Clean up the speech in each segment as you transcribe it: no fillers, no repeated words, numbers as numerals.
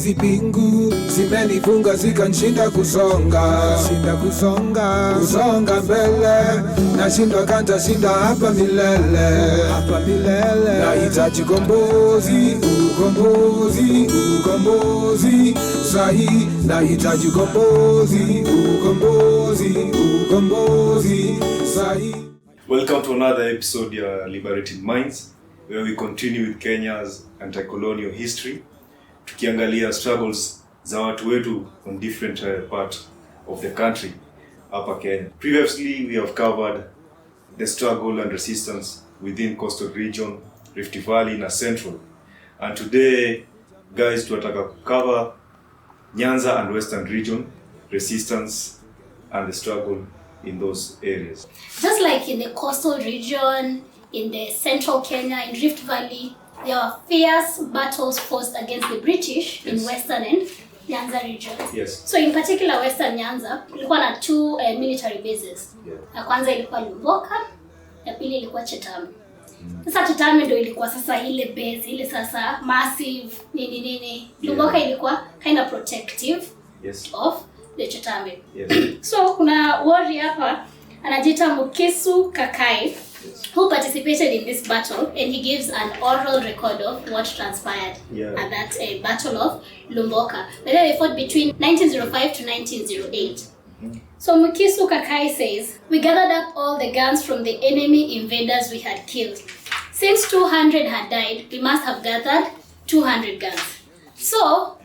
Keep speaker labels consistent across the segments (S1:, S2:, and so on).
S1: hizi pingu zimenifunga zikanishinda kusonga mbele, nashindwa kanta shinda hapa milele. Nahitaji ukombozi sahi, nahitaji ukombozi sahi.
S2: Welcome to another episode of Liberating Minds, where we continue with Kenya's anti-colonial history, tukiangalia struggles za watu wetu on different part of the country hapa Kenya. Previously we have covered the struggle and resistance within coastal region, Rift Valley na Central. And today, guys, tunataka cover Nyanza and Western region, resistance and the struggle in those areas.
S3: Just like in the coastal region, in the central Kenya, in Rift Valley, there were fierce battles fought against the British in Western and Nyanza regions.
S2: Yes.
S3: So in particular Western Nyanza, kulikuwa na two military bases. Ya kwanza ilikuwa Lumboka, ya pili ilikuwa Chatamba. Sasa Chatamba ndio ilikuwa sasa ile base, ile sasa massive nini. Lumboka ilikuwa kind of protective of the Chatamba. So kuna warrior hapa anajiita Mwakenya-December who participated in this battle, and he gives an oral record of what transpired at that battle of Lumboka. But then they fought between 1905 to 1908. So Mwakenya-December says, "We gathered up all the guns from the enemy invaders we had killed. Since 200 had died, we must have gathered 200 guns." So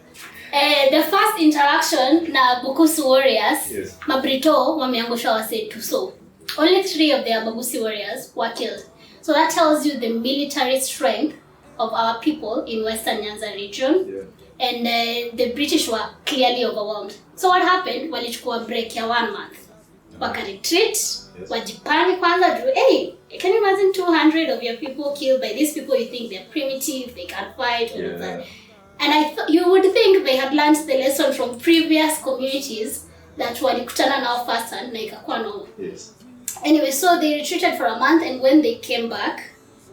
S3: the first interaction na Bukusu warriors, Mabrito wameangusha wase Tuso. Only 3 of the Abagusi warriors were killed. So that tells you the military strength of our people in Western Nyanza region. And the British were clearly overwhelmed. So what happened? Walichukua break ya 1 month. Waka retreat, wajipani kwanza, hey, can you imagine 200 of your people killed by these people? You think they're primitive, they can't fight, all of that. And you would think they had learned the lesson from previous communities that walikutana nao first and na ikakuwa normal. Anyway, so they retreated for a month, and when they came back,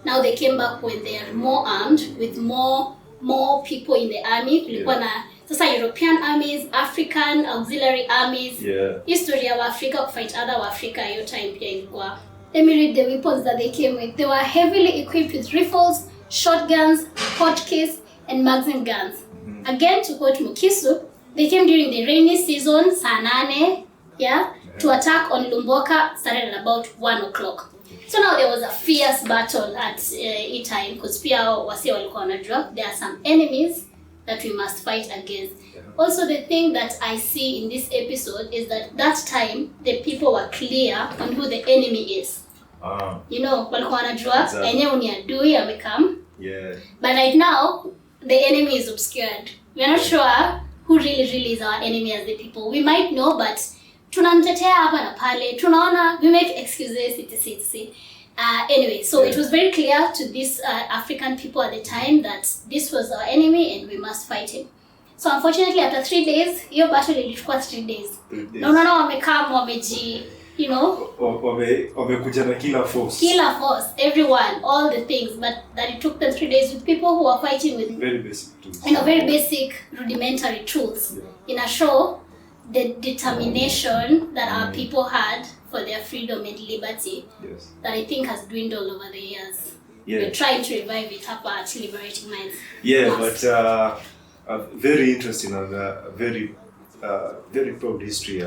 S3: now they came back when they are more armed, with more people in the army. Kulikuwa na sasa European armies, African auxiliary armies. History of Africa fight other Africa hiyo time pia ilikuwa. Let me read the weapons that they came with. They were heavily equipped with rifles, shotguns, hotcakes, and magazine guns. Again, to quote Mukisu, they came during the rainy season, saa 8, to attack on Lumboka, started at about 1 o'clock. So now there was a fierce battle at each time, because pia wase walikuwa wanajua there are some enemies that we must fight against. Also, the thing that I see in this episode is that time the people were clear on who the enemy is. You know, walikuwa wanajua enyewe ni adui amekam. But right now the enemy is obscured. We are not sure who really is our enemy as the people. We might know, but tunamtetea hapa na pale, tunaona, we make excuses, etc. Anyway, so it was very clear to these African people at the time that this was our enemy and we must fight him. So unfortunately, after 3 days, hiyo battle ilikuwa 3 days. Na unaona wamekaa wameji, you know,
S2: wamekuja na kila force,
S3: everyone, all the things, but that it took them 3 days with people who were fighting with
S2: very basic tools.
S3: Very basic rudimentary tools. In a show the determination that our people had for their freedom and liberty that I think has dwindled over the years. We're trying to revive it up at Liberating Minds.
S2: But very interesting and very proud history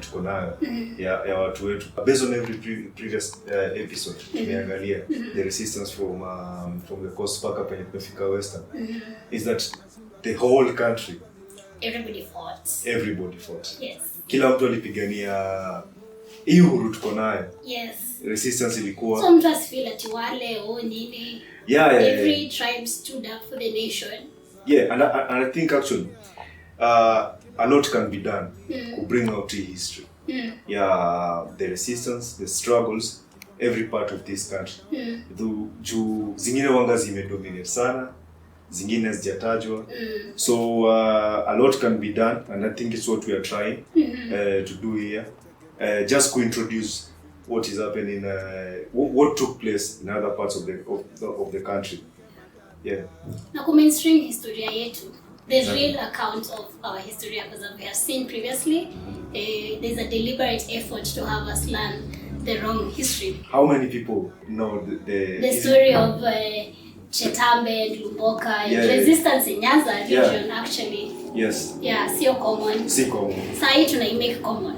S2: tuko nayo ya watu wetu. Based on every previous episode tumeangalia the resistance from the coast mpaka penye tumefika Western, is that the whole country, everybody fought. Kila mtu alipigania hiyo uhuru tuko nayo. Resistance ilikuwa.
S3: So mtu asifeel ati wale nini. Every tribe stood up for the nation.
S2: And I think actually a lot can be done to bring out the history. The resistance, the struggles, every part of this country. Juu zingine wanga zimedominate sana, zingine hazijatajwa. So a lot can be done, and I think it's what we are trying to do here. Just to introduce what is happening, what took place in other parts of the country.
S3: Na ku mainstream historia yetu. the real account of our history, because we have seen previously, there's a deliberate effort to have us learn the wrong history.
S2: How many people know the
S3: story of Chatamba and Lumboka and resistance in Nyanza region actually?
S2: Yes.
S3: Yeah, sio common. Sahi tunai-make common.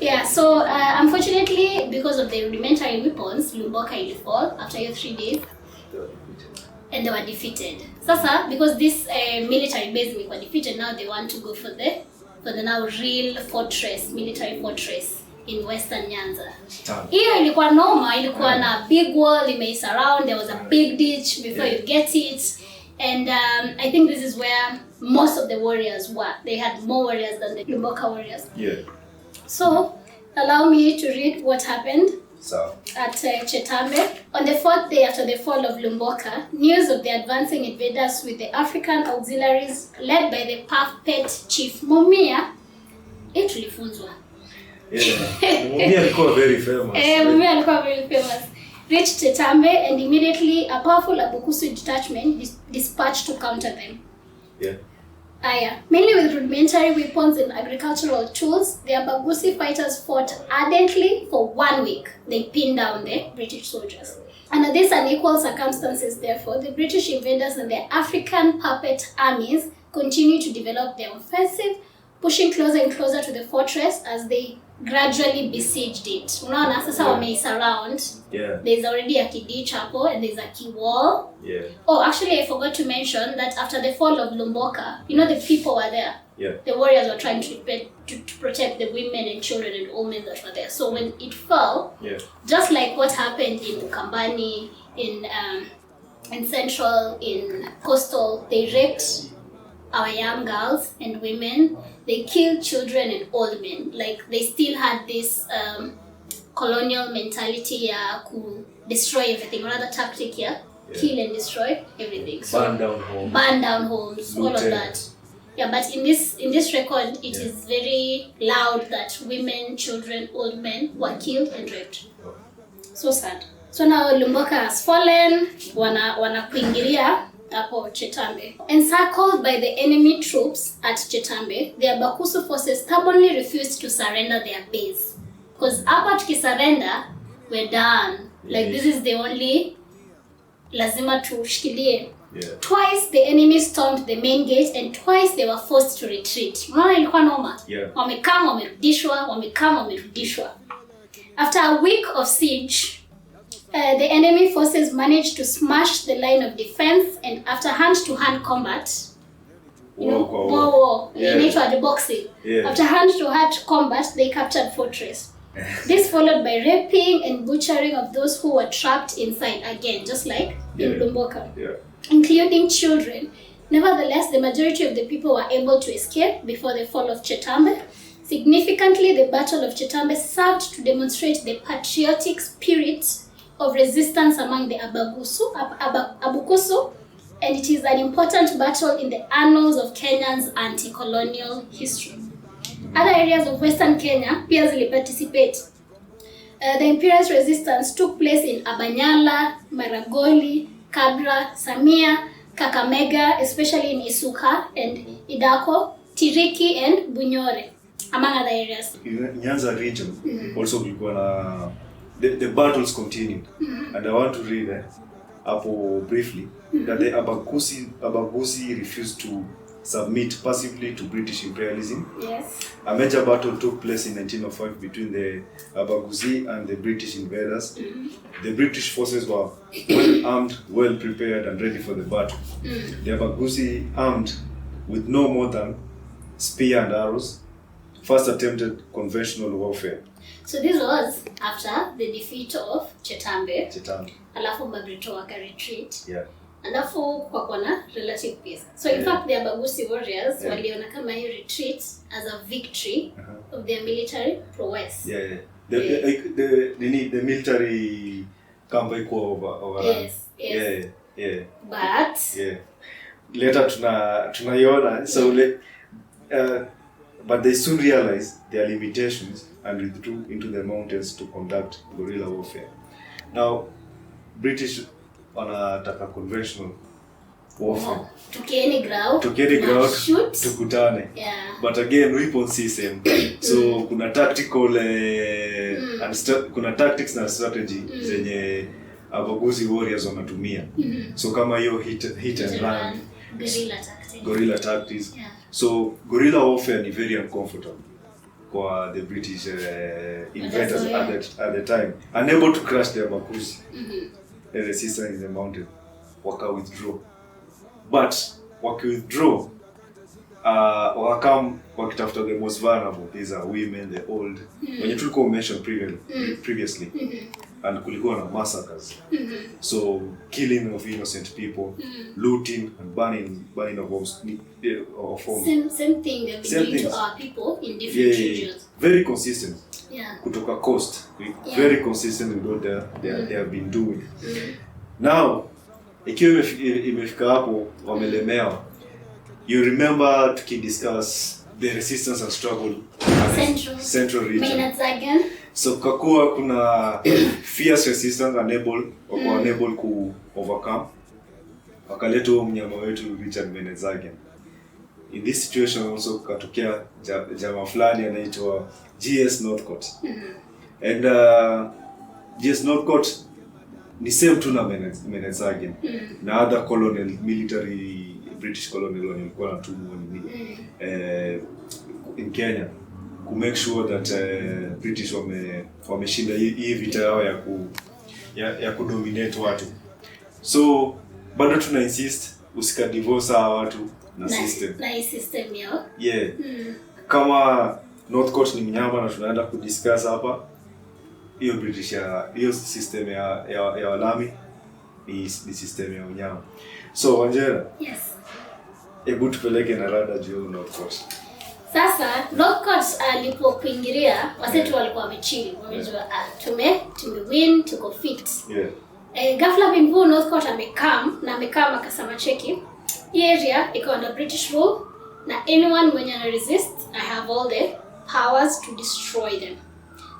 S3: Yeah, so unfortunately, because of the rudimentary weapons, Lumboka will fall after 3 days. And they were defeated. Sasa, because this military base were defeated, now they want to go for the now real fortress, military fortress in Western Nyanza. Hiyo ilikuwa noma, ilikuwa na big wall, surround, there was a big ditch before you get it. And I think this is where most of the warriors were. They had more warriors than the Lumboka warriors.
S2: Yeah.
S3: So, allow me to read what happened.
S2: So,
S3: at Chatamba. On the 4th day after the fall of Lumboka, news of the advancing invaders with the African auxiliaries led by the puppet chief Mumia, tulifunzwa.
S2: Mumia alikuwa very famous.
S3: Mumia alikuwa very famous. Reached Chatamba and immediately a powerful Abukusu detachment dispatched to counter them.
S2: Yeah.
S3: Mainly with rudimentary weapons and agricultural tools, the Abagusi fighters fought ardently for 1 week. They pinned down the British soldiers. Under these unequal circumstances, therefore, the British invaders and their African puppet armies continued to develop their offensive, pushing closer and closer to the fortress as they gradually besieged it. Unaona sasa wamei-surround.
S2: Yeah.
S3: There's already a key chapel and there's a key wall.
S2: Yeah.
S3: Oh, actually I forgot to mention that after the fall of Lumboka, the people were there.
S2: Yeah.
S3: The warriors were trying to protect the women and children and all men that were there. So when it fell, just like what happened in Kambani, in Central, in Coastal, they raped our young girls and women. They killed children and old men. Like, they still had this colonial mentality to destroy everything. Another tactic kill and destroy everything. So, burn down homes, all of that. Yeah, but in this record, it is very loud that women, children, old men were killed and raped. So sad. So now Lumboka has fallen. Wana kuingilia hapo Chatamba. Encircled by the enemy troops at Chatamba, the Abakusu forces stubbornly refused to surrender their base. Because hapa tukisurrender, we're done. Like, this is the only lazima tushikilie.
S2: Yeah.
S3: Twice the enemy stormed the main gate and twice they were forced to retreat. Unaona ilikuwa noma?
S2: Yeah.
S3: Wamekama wamerudishwa. After a week of siege, the enemy forces managed to smash the line of defense, and after hand-to-hand combat, inaitwa the boxing. After hand-to-hand combat, they captured fortress. This followed by raping and butchering of those who were trapped inside, again, just like in Lumboka, including children. Nevertheless, the majority of the people were able to escape before the fall of Chatamba. Significantly, the Battle of Chatamba served to demonstrate the patriotic spirit of resistance among the Abukusu, and it is an important battle in the annals of Kenyan's anti-colonial history. Other areas of Western Kenya peacefully participate. The imperialist resistance took place in Abanyala, Maragoli, Kabra, Samia, Kakamega, especially in Isuka and Idako, Tiriki and Bunyore, among other areas.
S2: In Nyanza region, also the battles continued. And I want to read briefly that the Abagusi refused to submit passively to British imperialism.
S3: Yes.
S2: A major battle took place in 1905 between the Abagusi and the British invaders. The British forces were well armed, well prepared, and ready for the battle. The Abagusi, armed with no more than spear and arrows, first attempted conventional warfare.
S3: So this was after the defeat of Chatamba. Alafu Mabrito waka retreat.
S2: Yeah.
S3: Alafu kwa na relative peace. So in fact the Abagusi warriors waliona kama hiyo retreat as a victory of their military prowess.
S2: The military camp over.
S3: Yes. But
S2: later tunaiona but they soon realized their limitations and withdrew into the mountains to conduct guerrilla warfare. Now, British wanataka conventional warfare.
S3: Tukieni ground,
S2: tukutane.
S3: Yeah.
S2: But again, weapons si same. So kuna tactical kuna tactics na strategy zenye abaguzi warriors wanatumia. So kama hiyo hit and run, guerrilla tactics.
S3: Yeah.
S2: So guerrilla warfare ni very uncomfortable for the British invaders at the time, unable to crush their abaguzi. The resistance in the mountain, waka withdraw. But withdraw, wakam wakitafuta the most vulnerable. These are women, the old. When you tulikuwa mentioned previously, and kulikuwa na massacres. So killing of innocent people, looting and burning of homes.
S3: Same thing they've been doing to our people in different regions.
S2: Very consistent.
S3: Yeah.
S2: Kutoka coast, very consistent with what they have been doing. Now, ikiwa imefika hapo wamelemewa, you remember tukidiscuss the resistance and struggle central region. So kakuwa kuna fierce resistance unable ku overcome. Wakaleta mnyama wetu Richard Menezage. In this situation also katokea jamaa fulani anaitwa GS Northcote. And GS Northcote ni same tu na Menezage. Na other colonial military British colonial walikuwa wanatumwa in Kenya to make sure that British wameshinda hii vita yao ya kudominate watu. So bado tuna insist usika divorce watu na system.
S3: Na system yao.
S2: Yeah. Kama Northcote ni mnyama na tunaenda kudiscuss hapa, hiyo British hiyo system ya walami ni system ya unyama. So Angela.
S3: Yes.
S2: Hebu tupeleke na rada juu Northcote.
S3: Sasa Northcote alipokuingilia wasetu walikuwa wamechill, wamejua tumewin, tuko fit. Ghafla bimbo Northcote amekaa akasema cheki. Hii area iko under British rule na anyone mwenye ana resist, I have all the powers to destroy them.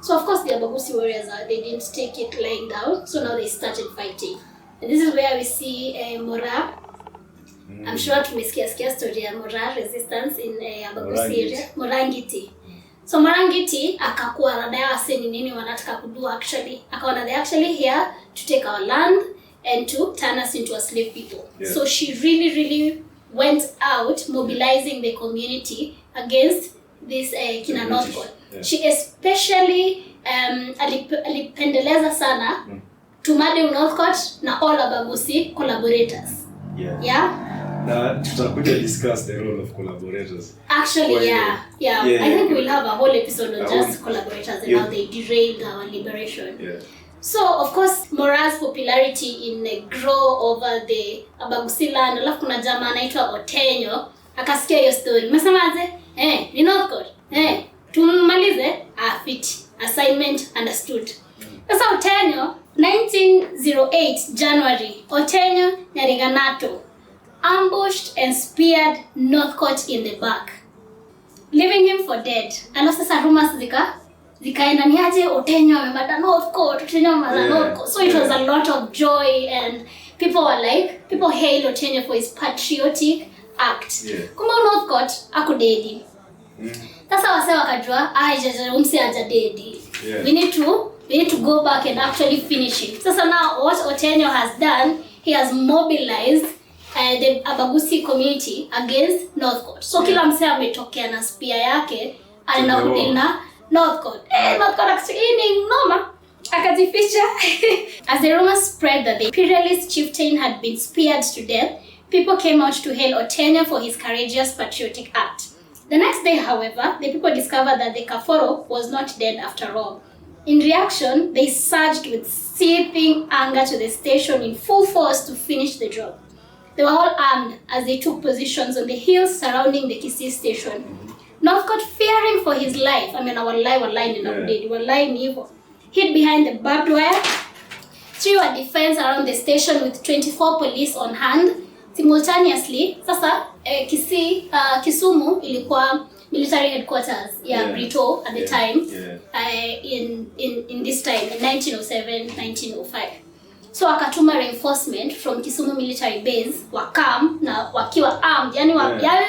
S3: So of course the Abagusi warriors they didn't take it lying down, so now they started fighting. And this is where we see Mora. I'm sure tumesikia story ya Mora resistance in Abagusi area, Morangiti. So Morangiti akakuwa radaya waseni nini wanataka kudu actually. Akaona they actually here to take our land and to turn us into a slave people. Yeah. So she really went out mobilizing the community against this kina Northcote. Yeah. She especially alipendeleza sana tumade Northcote na all Abagusi collaborators. Yeah.
S2: Now, tutakuja discuss the role of collaborators.
S3: Actually, yeah. I think we'll have a whole episode on just collaborators and how they derailed our liberation. Yeah. So, of course, Mora's popularity grow over the Abagusi land. Alafu kuna jamaa anaitwa Otenyo, akasikia hiyo story. Msemaje? Ni Northcote. Tumalize? Fit. Assignment understood. Sasa Otenyo, 1908 January, Otenyo Nyariganato ambushed and speared Northcote in the back, leaving him for dead. And sasa rumors zikaenda ni aje Otenyo amemada Northcote, Otenyo amemada Northcote. So it was a lot of joy and people hailed Otenyo for his patriotic act. Kumbe Northcote akudedi. Sasa wase wakajua umsi aja dedi. We need to go back and actually finish it. Sasa now what Otenyo has done, he has mobilized the Abagusi community against Northcote. So kila mse ametokea na spear yake anakudeal na Northcote. Northcote actually noma akajificha. As the rumors spread that the imperialist chieftain had been speared to death, people came out to hail Otenyo for his courageous patriotic act. The next day, however, the people discovered that the Kaforo was not dead after all. In reaction, they surged with seething anger to the station in full force to finish the job. They were all armed as they took positions on the hills surrounding the Kisii station. Northcote, fearing for his life, our line in update, were lying evil, hid behind the barbed wire, threw a defense around the station with 24 police on hand. Simultaneously, sasa Kisumu ilikuwa military headquarters Brito at the time in this time in 1907-1905. So akatuma reinforcement from Kisumu military base wakam na wakiwa armed. Yani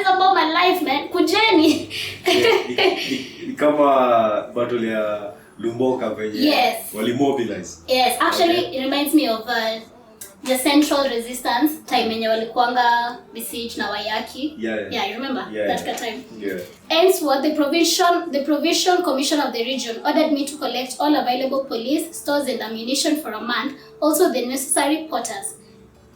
S3: it's about my life, man. Kujeni.
S2: Kama battle ya Lumboka venye.
S3: Yes.
S2: Wali mobilize.
S3: Yes, actually it reminds me of the central resistance time when walikuanga besieged na Wayaki. Yeah, you remember that time?
S2: Yeah.
S3: Hence what the provincial commission of the region ordered me to collect all available police, stores and ammunition for a month, also the necessary porters.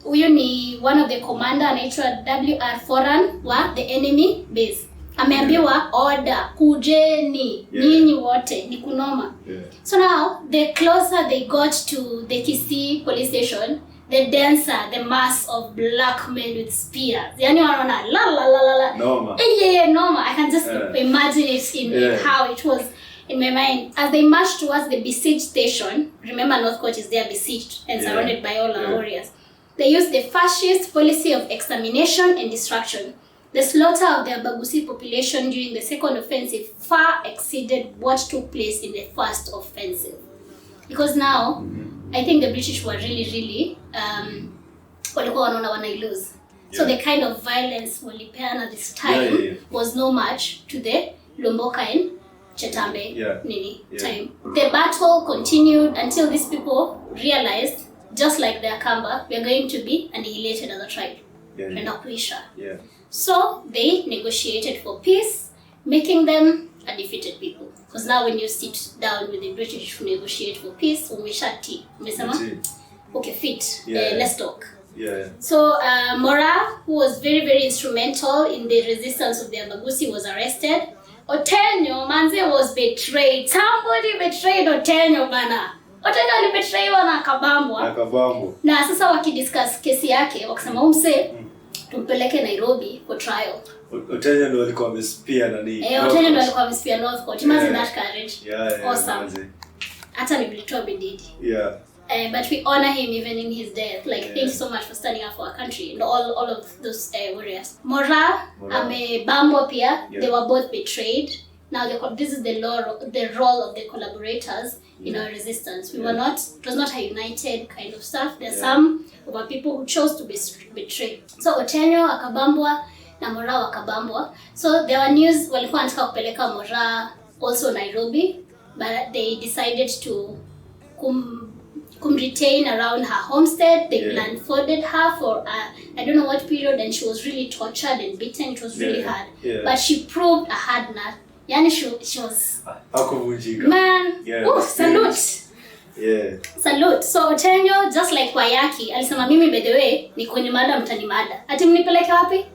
S3: Huyu ni one of the commander anaitwa WR Foran wa the enemy base. Ameambiwa order kujeni nyinyi wote ni kunoma. So now the closer they got to the Kisii police station, the denser the mass of black men with spears. Yani wanaona la.
S2: Noma.
S3: Yeah, noma. I can just imagine it in how it was in my mind. As they marched towards the besieged station, remember North Coast is there besieged and surrounded by all our warriors. They used the fascist policy of extermination and destruction. The slaughter of the Abagusi population during the second offensive far exceeded what took place in the first offensive. Because now, I think the British were really walikuwa wanaona wanai-lose. So the kind of violence walipeana this time was no match to the Lumboka and Chatamba time. The battle continued until these people realized, just like the Akamba, we are going to be annihilated as a tribe. So they negotiated for peace, making them a defeated people. Because now when you sit down with the British to negotiate for peace, umeshati, okay, fit, let's talk. So Mora, who was very instrumental in the resistance of the Abagusi, was arrested. Otenyo manze was betrayed. Somebody betrayed Otenyo bana. Otenyo alibetraywa na akabambwa. Na sasa wakidiscuss kesi yake wakasema umse tumpeleke Nairobi for trial.
S2: Otenyo ndo alikuwa amespia nani?
S3: Otenyo ndo alikuwa amespia North Coast. Imagine that courage. Awesome. Hata nibilitoa bidii. But we honor him even in his death. Like, thank you so much for standing up for our country and all of those warriors. Mora amebambwa pia. They were both betrayed. Now this is the role of the collaborators in our resistance. It was not a united kind of stuff. There are some of our people who chose to betray. So Otenyo akabambwa na Mora wakabambwa. So there were news walikuwa wanataka kupeleka Mora also Nairobi, but they decided to retain around her homestead. They blindfolded her for I don't know what period, and she was really tortured and beaten. It was really hard. But she proved a hard nut. Yani she was man. Salute. Salute. So Otenyo, just like Wayaki, alisema mimi by the way niko mada mtanimada. Ati mnipeleke wapi?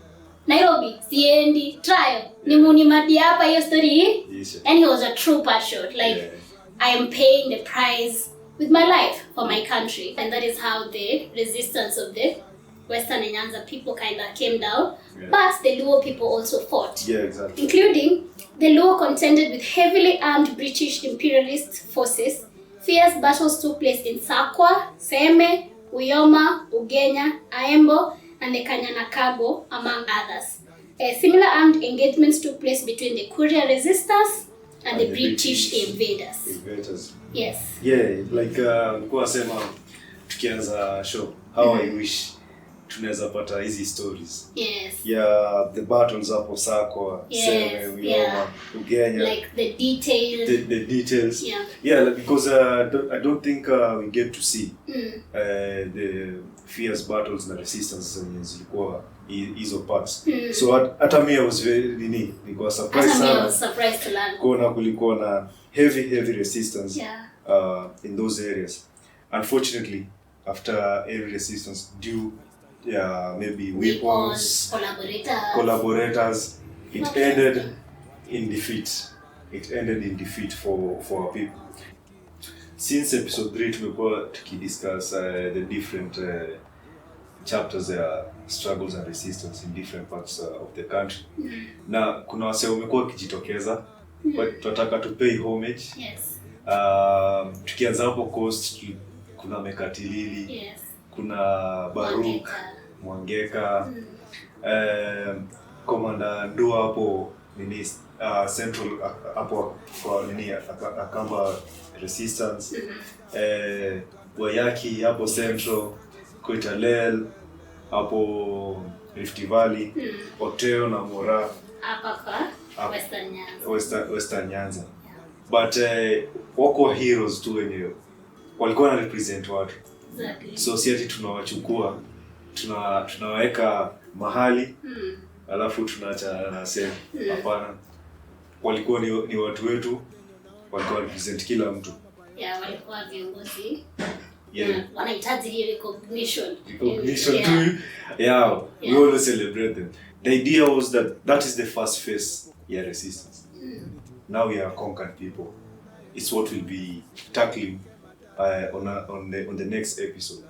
S3: Nairobi. Siendi trial. Nimunimadi hapa hiyo story. And he was a true patriot. Like I am paying the price with my life for my country. And that is how the resistance of the Western and Nyanza people kind of came down. But the Luo people also fought. Including the Luo contended with heavily armed British imperialist forces. Fierce battles took place in Sakwa, Seme, Uyoma, Ugenya, Aembo, and the Kanyanakago, among others. Similar armed engagements took place between the Kuria resistance and the British invaders. Yes.
S2: Like nilikuwa sema tukianza show how I wish tunaweza pata hizi stories. The battles hapo Sakwa, Seme, Uyoma, Ugenya.
S3: Like the details.
S2: The details. Because I don't think we get to see the fierce battles na resistance zenye zilikuwa hizo parts. So hata mimi I was nilikuwa surprised sana.
S3: I was surprised to learn.
S2: Kuna kulikuwa na heavy resistance in those areas. Unfortunately, after every resistance due maybe weapons, collaborators, it ended in defeat for our people. Since episode 3 tumekuwa tukidiscuss the different chapters struggles and resistance in different parts of the country. Na kuna wase wamekuwa wakijitokeza, but tunataka to pay homage. Tukianza hapo coast kuna Mekatilili, kuna Baruk, Mwangeka, Commander Ndua hapo central hapo kwa Akamba resistance. Wayaki hapo Central, Koitalel hapo Rift Valley, Oteo na Mora
S3: hapa kwa
S2: Western Nyanza. But wako heroes tu wenyewe walikuwa na represent watu.
S3: Exactly.
S2: So si ati tunawachukua tunawaweka mahali alafu tunaacha na same. Hapana. Walikuwa ni watu wetu, walikuwa represent kila mtu.
S3: Yeah, walikuwa viongozi.
S2: Yeah.
S3: Wanahitaji hiyo recognition
S2: too. Yeah, we always celebrate them. The idea was that is the first phase of resistance. Now we are conquered people. It's what we'll be tackling on the next episode.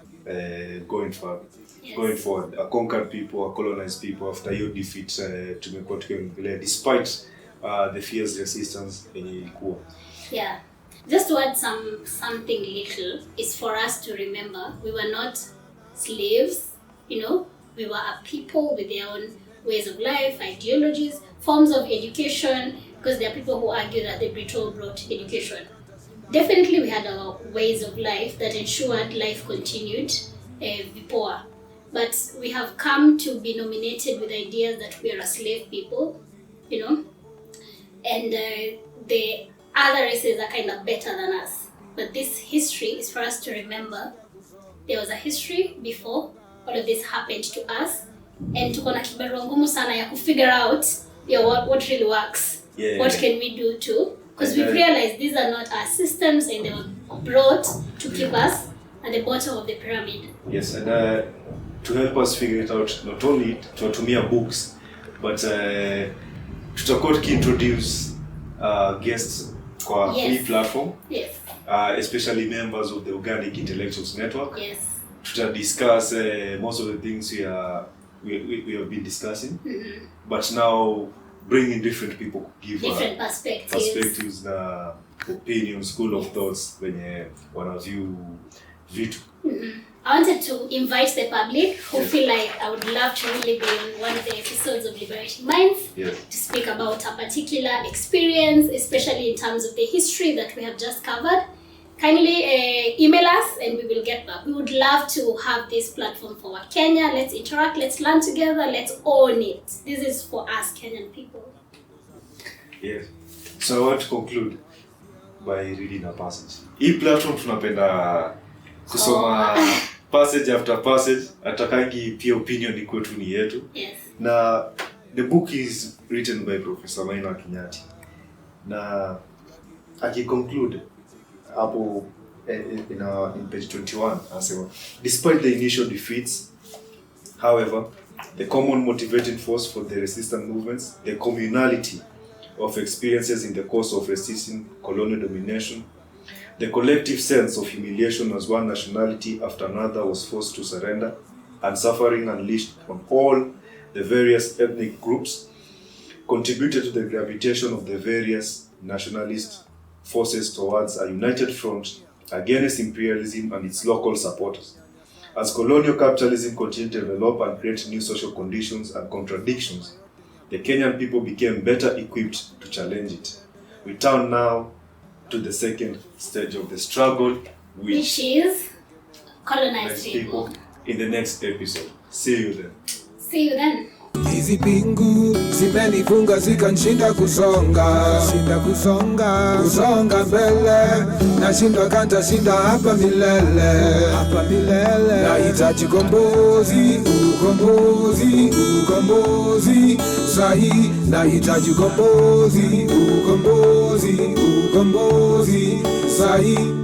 S2: Going forward.
S3: Yes.
S2: Going forward, a conquered people, a colonized people after your defeat tumekuwa tukiongelea despite the fierce resistance yenye ilikuwa.
S3: Yeah. Just to add something little is for us to remember we were not slaves, you know, we were a people with their own ways of life, ideologies, forms of education, because there are people who argue that the Brito brought education. Definitely we had our ways of life that ensured life continued before. But we have come to be nominated with ideas that we are a slave people, you know, and the other races are kind of better than us. But this history is for us to remember there was a history before all of this happened to us, and tuko na kibarua ngumu sana ya figure out what really works.
S2: Yeah.
S3: What can we do too? Because we've realized these are not our systems and they were brought to keep us at the bottom of the pyramid.
S2: Yes, and to help us figure it out, not only tunatumia books, but tutakuwa tukiintroduce guests kwa free platform.
S3: Yes.
S2: Especially members of the Organic Intellectuals Network.
S3: Yes.
S2: To discuss most of the things we have been discussing, but now bringing different people give
S3: different
S2: perspectives na opinions, school of thoughts wenye wana view vitu.
S3: I wanted to invite the public who feel like I would love to really be on one of the episodes of Liberating Minds to speak about a particular experience, especially in terms of the history that we have just covered. Kindly email us and we will get back. We would love to have this platform for Kenya. Let's interact, let's learn together, let's own it. This is for us Kenyan people.
S2: Yes. So I want to conclude by reading a passage. Hii platform tunapenda kusoma passage after passage, atakangi pia opinion ni kwetu ni yetu.
S3: Yes.
S2: Na the book is written by Professor Mwakenya-December. Na conclude hapo in page 21 anasema, despite the initial defeats, however, the common motivating force for the resistance movements, the communality of experiences in the course of resisting colonial domination, the collective sense of humiliation as one nationality after another was forced to surrender, and suffering unleashed on all the various ethnic groups, contributed to the gravitation of the various nationalist forces towards a united front against imperialism and its local supporters. As colonial capitalism continued to develop and create new social conditions and contradictions, the Kenyan people became better equipped to challenge it. We turn now to the second stage of the struggle, which
S3: is colonized people.
S2: In the next episode. See you then.
S3: See you then.
S1: Hizi pingu zimenifunga zikanishinda kusonga mbele, nashindwa kanta shinda hapa milele nahitaji ukombozi sahi, nahitaji ukombozi sahi.